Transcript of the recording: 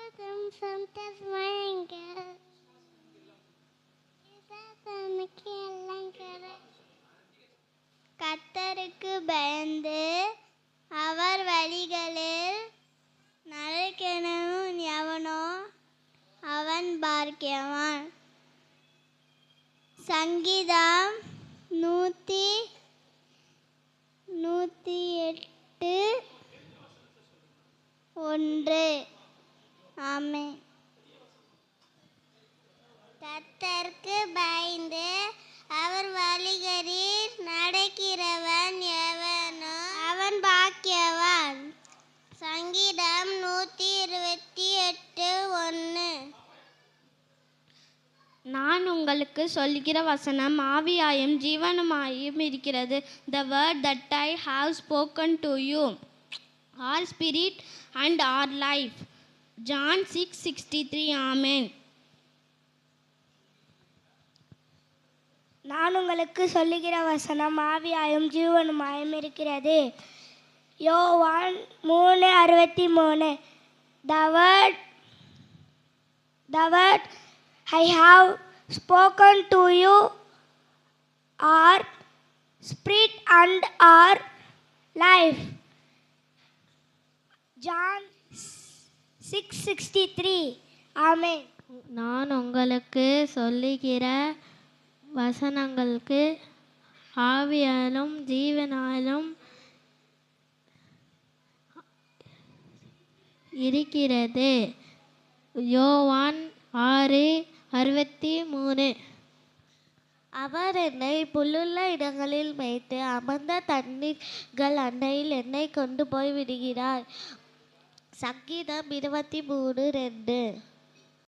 sometimes வாங்க எனக்கு எல்லாம் கர்த்தருக்கு பயந்து அவர் வழிகளில் நடக்கிறவன் எவனோ அவன் பாக்கியவான். சங்கீதம் 108:1. ஆமென். கர்த்தருக்கு பயந்து அவர் வழிகளில் நடக்கிறவன் எவனோ அவன் பாக்கியவான். சங்கீதம் 128:1. நான் உங்களுக்கு சொல்லுகிற வசனம் ஆவியாயும் ஜீவனுமாயும் இருக்கிறது. The word that I have spoken to you are spirit and are life. John 6:63. Amen. நான் உங்களுக்கு சொல்லுகிற வசனம் ஆவியாயும் ஜீவனுமாயும் இருக்கிறது. யோவான் 3:63. The word I have spoken to you are spirit and are life. John 6:63. Amen. நான் உங்களுக்கு சொல்லுகிற வசனங்களுக்கு ஆவியாலும் ஜீவனாலும் இருக்கிறது. யோவான் 6:63. அவர் என்னை புல்லுள்ள இடங்களில் மேய்த்து அமர்ந்த தண்ணீர்கள் அண்டையில் என்னை கொண்டு போய் விடுகிறார். சங்கீதம் 23:2.